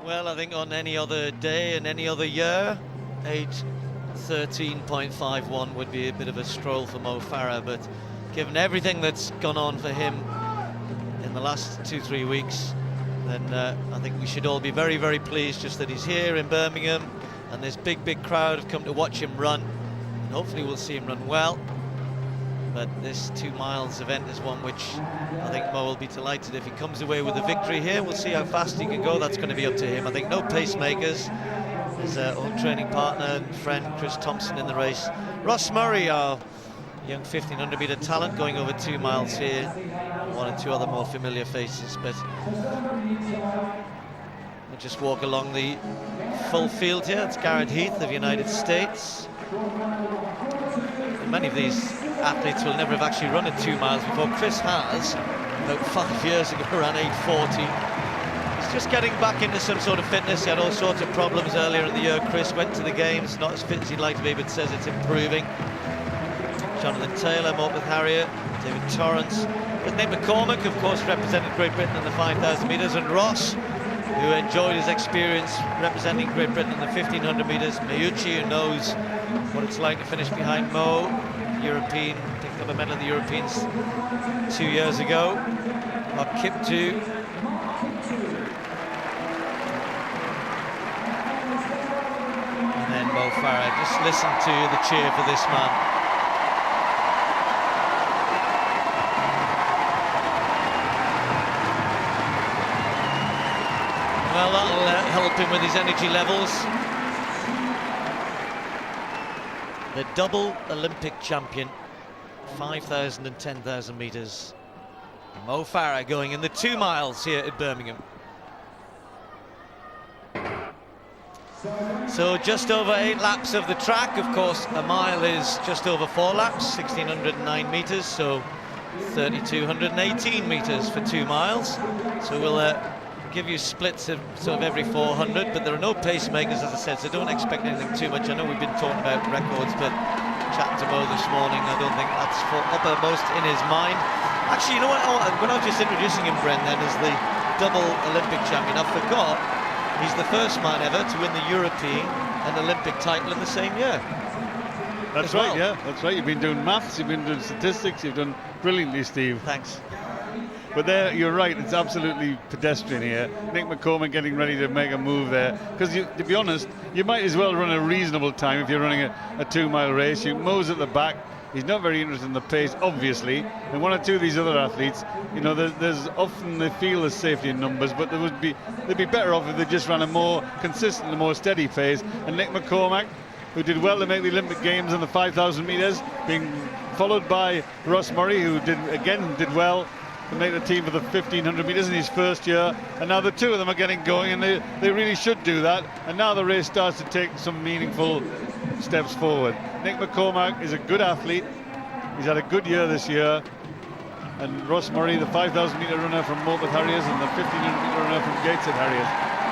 Well, I think on any other day and any other year, 8:13.51 would be a bit of a stroll for Mo Farah, but given everything that's gone on for him in the last 2-3 weeks, then I think we should all be very, very pleased just that he's here in Birmingham, and this big crowd have come to watch him run, and hopefully we'll see him run well. But this 2 miles event is one which I think Mo will be delighted if he comes away with a victory here. We'll see how fast he can go. That's going to be up to him. I think no pacemakers. His old training partner and friend Chris Thompson in the race. Ross Murray, our young 1500-meter talent, going over 2 miles here. 1 or 2 other more familiar faces, but we'll just walk along the full field here. It's Garrett Heath of United States. And many of these athletes will never have actually run at 2 miles before. Chris has, about 5 years ago, around 8:40. He's just getting back into some sort of fitness. He had all sorts of problems earlier in the year. Chris went to the games, not as fit as he'd like to be, but says it's improving. Jonathan Taylor, Morpeth Harrier, David Torrance. There's Nick McCormack, of course, represented Great Britain in the 5,000 metres, and Ross, who enjoyed his experience representing Great Britain in the 1,500 metres. Miyuchi, who knows what it's like to finish behind Mo, European, picked up a medal at the Europeans 2 years ago. Kiptu. And then Mo Farah. Just listen to the cheer for this man. Well, that'll help him with his energy levels. The double Olympic champion, 5,000 and 10,000 metres. Mo Farah going in the 2 miles here at Birmingham. So just over 8 laps of the track. Of course, a mile is just over 4 laps, 1,609 metres, so 3,218 metres for 2 miles. So we'll give you splits of sort of every 400, but there are no pacemakers, as I said, so don't expect anything too much. I know we've been talking about records, but chatting to Mo this morning, I don't think that's uppermost in his mind. Actually, you know what, when I was just introducing him, Brendan, as the double Olympic champion, I forgot he's the first man ever to win the European and Olympic title in the same year. That's right, yeah, that's right. You've been doing maths, you've been doing statistics, you've done brilliantly, Steve. Thanks. But there, you're right, it's absolutely pedestrian here. Nick McCormack getting ready to make a move there. Because, to be honest, you might as well run a reasonable time if you're running a 2 mile race. Mo's at the back. He's not very interested in the pace, obviously. And 1 or 2 of these other athletes, you know, there's often they feel there's safety in numbers, but they'd be better off if they just ran a more consistent, a more steady pace. And Nick McCormack, who did well to make the Olympic Games in the 5,000 metres, being followed by Ross Murray, who did well to make the team for the 1,500 metres in his first year, and now the 2 of them are getting going, and they really should do that. And now the race starts to take some meaningful steps forward. Nick McCormack is a good athlete. He's had a good year this year. And Ross Murray, the 5,000 metre runner from Morpeth Harriers and the 1,500 metre runner from Gateshead Harriers.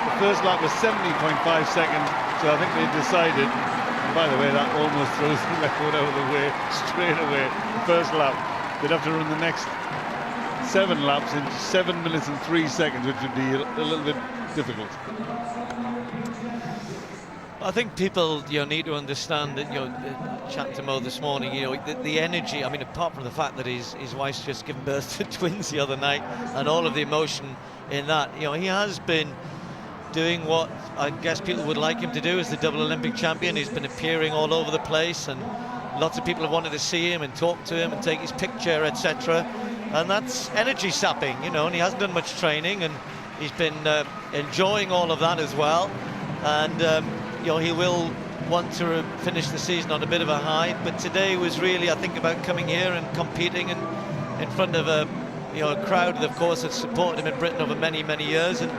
The first lap was 70.5 seconds, so I think they decided. And by the way, that almost throws the record out of the way straight away. The first lap, they'd have to run the next 7 laps in 7 minutes and 3 seconds, which would be a little bit difficult. I think people, need to understand that, chat to Mo this morning, the energy. I mean, apart from the fact that his wife's just given birth to twins the other night, and all of the emotion in that, he has been doing what I guess people would like him to do as the double Olympic champion. He's been appearing all over the place, and lots of people have wanted to see him and talk to him and take his picture, etc. And that's energy sapping, and he hasn't done much training, and he's been enjoying all of that as well. And he will want to finish the season on a bit of a high, but today was really, I think, about coming here and competing and in front of a crowd that, of course, has supported him in Britain over many years, and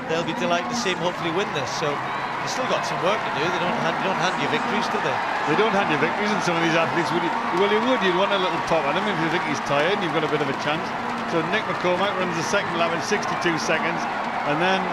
they'll be delighted to see him hopefully win this. So they've still got some work to do. They don't hand you victories, do they? They don't hand you victories, and some of these athletes would. Well, you would. You'd want a little pop at him if you think he's tired and you've got a bit of a chance. So Nick McCormack runs the second lap in 62 seconds, and then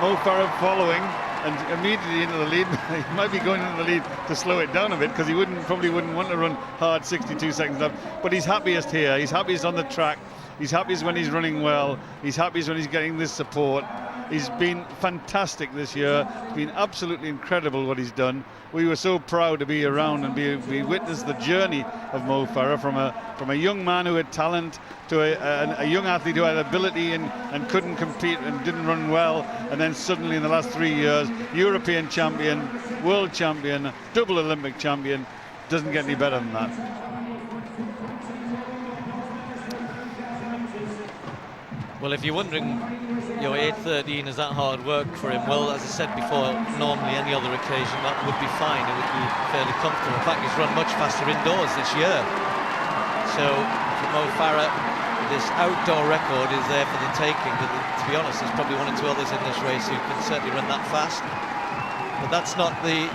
Mo Farah following. And immediately into the lead. He might be going into the lead to slow it down a bit, because he probably wouldn't want to run hard 62 seconds up. But he's happiest here. He's happiest on the track. He's happiest when he's running well. He's happiest when he's getting this support. He's been fantastic this year. It's been absolutely incredible what he's done. We were so proud to be around and be witness the journey of Mo Farah from a young man who had talent to a young athlete who had ability and couldn't compete and didn't run well, and then suddenly in the last 3 years, European champion, world champion, double Olympic champion. Doesn't get any better than that. Well, if you're wondering, 8:13 is that hard work for him? Well, as I said before, normally any other occasion that would be fine. It would be fairly comfortable. In fact, he's run much faster indoors this year. So for Mo Farah, this outdoor record is there for the taking. But to be honest, there's probably 1 or 2 others in this race who can certainly run that fast. But that's not the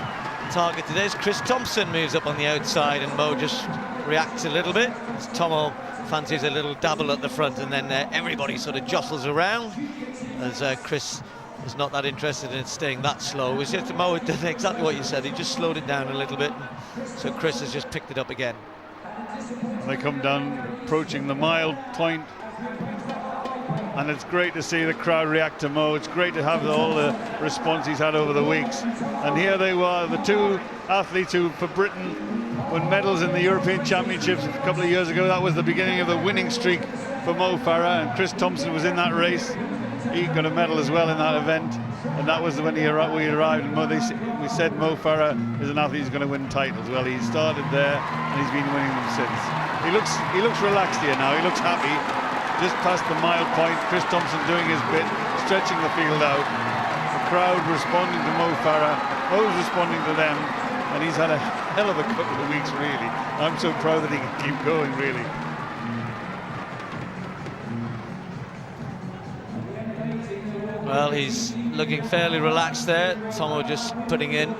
target today. As Chris Thompson moves up on the outside and Mo just reacts a little bit. As Tomo fancies a little dabble at the front, and then everybody sort of jostles around as Chris is not that interested in staying that slow. It was just Mo had done exactly what you said. He just slowed it down a little bit, so Chris has just picked it up again. And they come down approaching the mile point, and it's great to see the crowd react to Mo. It's great to have all the response he's had over the weeks. And here they were, the 2 athletes who for Britain won medals in the European Championships a couple of years ago. That was the beginning of the winning streak for Mo Farah, and Chris Thompson was in that race. He got a medal as well in that event, and that was when we arrived. And we said Mo Farah is an athlete who's going to win titles. Well, he started there, and he's been winning them since. He looks relaxed here now. He looks happy. Just past the mile point, Chris Thompson doing his bit, stretching the field out. The crowd responding to Mo Farah, Mo's responding to them, and he's had a hell of a couple of weeks, really. I'm so proud that he can keep going, really. Well, he's looking fairly relaxed there. Tomo just putting in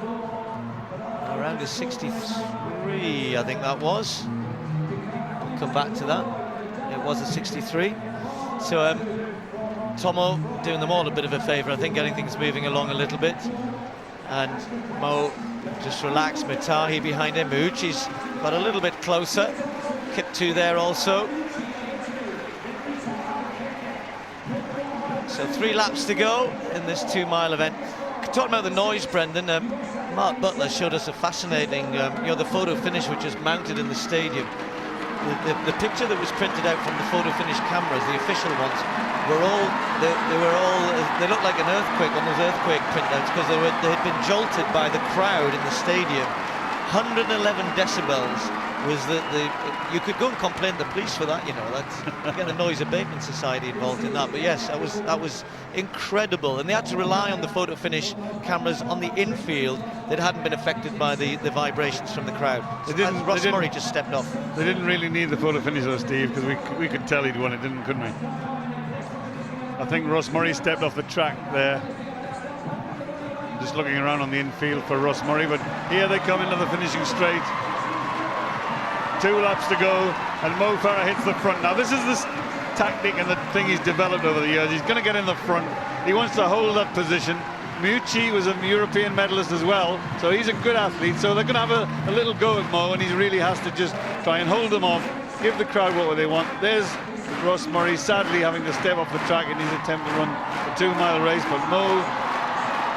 around a 63, I think that was. We'll come back to that. It was a 63. So Tomo doing them all a bit of a favour, I think, getting things moving along a little bit. And Mo just relaxed. Mitahi behind him. Mouchi's got a little bit closer. Kip 2 there also. So 3 laps to go in this 2-mile event. Talking about the noise, Brendan, Mark Butler showed us a fascinating, the photo finish which is mounted in the stadium. The picture that was printed out from the photo finish cameras, the official ones, they looked like an earthquake, one of those earthquake printouts, because they had been jolted by the crowd in the stadium. 111 decibels was you could go and complain to the police for that, that's get the Noise Abatement Society involved in that. But yes, that was incredible, and they had to rely on the photo finish cameras on the infield that hadn't been affected by the vibrations from the crowd. Ross Murray just stepped off. They didn't really need the photo finish though, Steve, because we could tell he'd won it, couldn't we? I think Ross Murray stepped off the track there. Just looking around on the infield for Ross Murray, but here they come into the finishing straight. 2 laps to go, and Mo Farah hits the front. Now this is this tactic and the thing he's developed over the years. He's going to get in the front. He wants to hold that position. Mouchi was a European medalist as well, so he's a good athlete. So they're going to have a little go at Mo, and he really has to just try and hold them off, give the crowd what they want. There's Ross Murray sadly having to step off the track in his attempt to run a 2-mile race, but Mo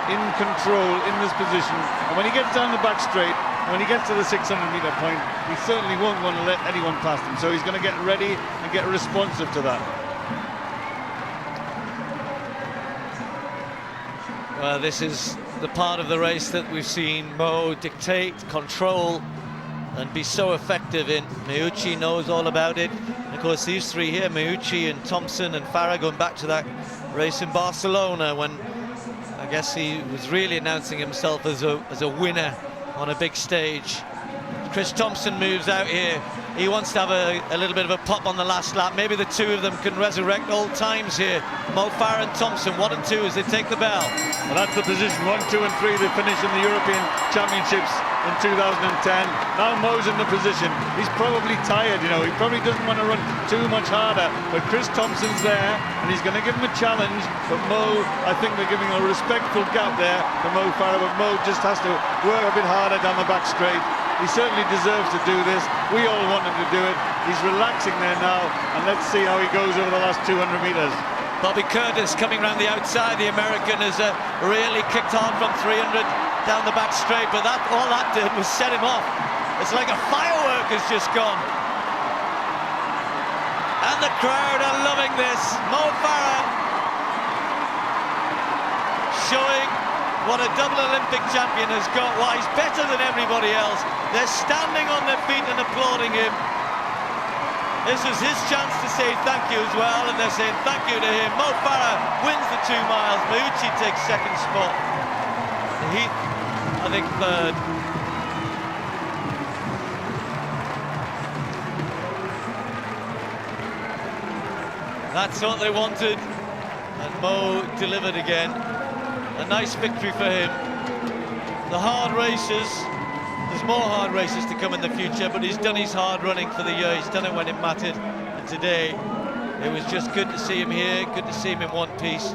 in control in this position, and when he gets down the back straight, when he gets to the 600-meter point, he certainly won't want to let anyone past him, so he's going to get ready and get responsive to that. Well, this is the part of the race that we've seen Mo dictate, control, and be so effective in. Mouchi knows all about it. And of course, these 3 here, Mouchi and Thompson and Farah, going back to that race in Barcelona when I guess he was really announcing himself as a winner on a big stage. Chris Thompson moves out here. He wants to have a little bit of a pop on the last lap. Maybe the 2 of them can resurrect old times here. Mo Farah and Thompson, 1 and 2 as they take the bell. Well, that's the position, 1, 2 and 3. They finish in the European Championships in 2010. Now Mo's in the position. He's probably tired, He probably doesn't want to run too much harder. But Chris Thompson's there, and he's going to give him a challenge. But Mo, I think they're giving a respectful gap there to Mo Farah. But Mo just has to work a bit harder down the back straight. He certainly deserves to do this. We all want him to do it. He's relaxing there now, and let's see how he goes over the last 200 meters. Bobby Curtis coming round the outside. The American has really kicked hard from 300 down the back straight, but all that did was set him off. It's like a firework has just gone. And the crowd are loving this. Mo Farah showing what a double Olympic champion has got, why he's better than everybody else. They're standing on their feet and applauding him. This was his chance to say thank you as well, and they're saying thank you to him. Mo Farah wins the 2 miles. Mayuchi takes second spot. Heath, I think, third. That's what they wanted, and Mo delivered again. A nice victory for him. The hard races, there's more hard races to come in the future, but he's done his hard running for the year. He's done it when it mattered, and today it was just good to see him here, good to see him in one piece.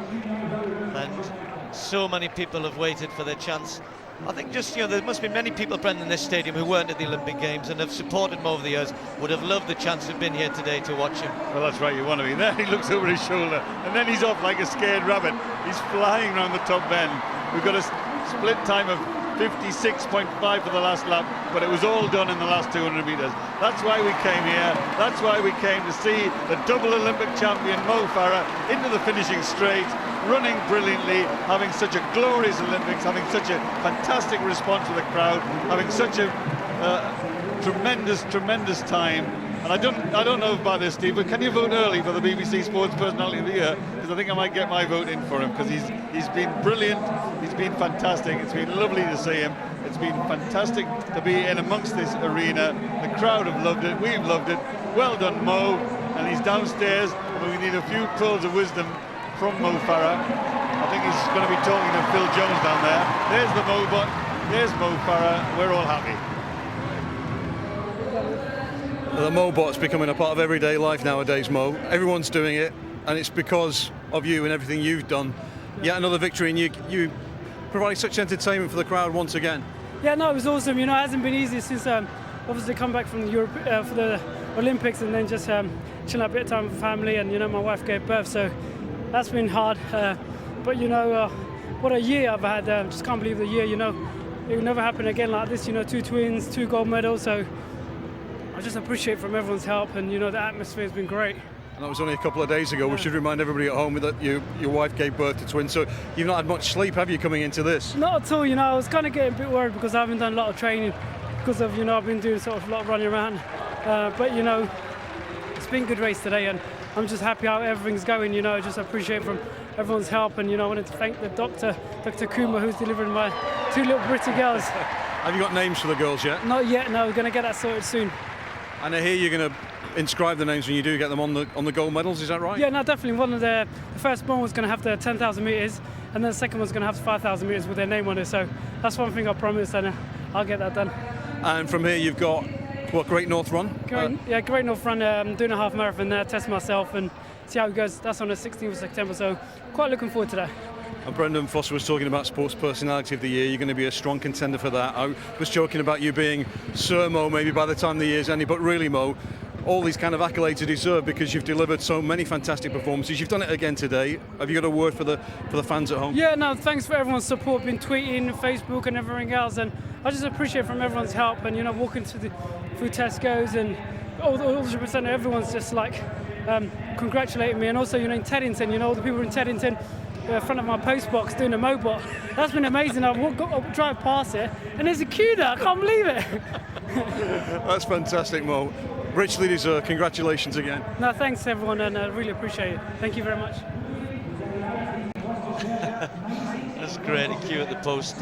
And so many people have waited for their chance. I think just, there must be many people present in this stadium who weren't at the Olympic Games and have supported him over the years, would have loved the chance to have been here today to watch him. Well, that's right, you want to be there. He looks over his shoulder, and then he's off like a scared rabbit. He's flying around the top bend. We've got a split time of 56.5 for the last lap, but it was all done in the last 200 metres. That's why we came here. That's why we came to see the double Olympic champion Mo Farah into the finishing straight, running brilliantly, having such a glorious Olympics, having such a fantastic response from the crowd, having such a tremendous time. And I don't know about this, Steve, but can you vote early for the BBC Sports Personality of the Year? Because I think I might get my vote in for him, because he's been brilliant, he's been fantastic, it's been lovely to see him, it's been fantastic to be in amongst this arena. The crowd have loved it, we've loved it. Well done, Mo. And he's downstairs, but we need a few pearls of wisdom from Mo Farah. I think he's going to be talking to Phil Jones down there. There's the Mobot, there's Mo Farah, we're all happy. The Mobot's becoming a part of everyday life nowadays, Mo. Everyone's doing it, and it's because of you and everything you've done. Yet another victory, and you provide such entertainment for the crowd once again. Yeah, no, it was awesome. It hasn't been easy since obviously come back from Europe for the Olympics, and then just chilling out a bit of time with family, and my wife gave birth, so that's been hard. But what a year I've had. Just can't believe the year. It will never happen again like this. 2 twins, 2 gold medals. So I just appreciate from everyone's help, and the atmosphere has been great. And that was only a couple of days ago. We should remind everybody at home that your wife gave birth to twins, so you've not had much sleep, have you, coming into this? Not at all. I was kind of getting a bit worried because I haven't done a lot of training, because of I've been doing sort of a lot of running around. But it's been a good race today, and I'm just happy how everything's going. I just appreciate from everyone's help, and I wanted to thank the Dr. Kuma, who's delivering my 2 little pretty girls. Have you got names for the girls yet? Not yet. No, we're going to get that sorted soon. And I hear you're going to inscribe the names when you do get them on the gold medals, is that right? Yeah, no, definitely. One of the first one was going to have the 10,000 metres, and then the second one's going to have 5,000 metres with their name on it. So that's one thing I promised, and I'll get that done. And from here you've got, Great North Run? Great North Run. I'm doing a half marathon there, test myself and see how it goes. That's on the 16th of September, so quite looking forward to that. And Brendan Foster was talking about Sports Personality of the Year. You're going to be a strong contender for that. I was joking about you being Sir Mo maybe by the time the year's ending, but really, Mo, all these kind of accolades you deserve because you've delivered so many fantastic performances. You've done it again today. Have you got a word for the fans at home? Yeah, no, thanks for everyone's support, been tweeting, Facebook and everything else, and I just appreciate from everyone's help, and walking through Tesco's and all the percent, everyone's just like congratulating me, and also in Teddington, all the people in Teddington, in front of my post box doing a Mobot. That's been amazing. I'll drive past it and there's a queue there. I can't believe it. That's fantastic, Mo. Richly deserved. Congratulations again. No, thanks everyone, and I really appreciate it. Thank you very much. That's great, a queue at the post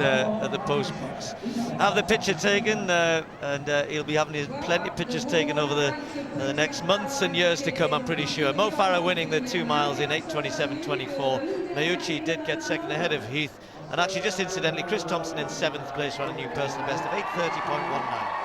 box. Have the picture taken, and he'll be having plenty of pictures taken over the next months and years to come, I'm pretty sure. Mo Farah winning the 2 miles in 8:27.24. Mayuchi did get second ahead of Heath, and actually just incidentally, Chris Thompson in 7th place, on a new personal best of 8:30.19.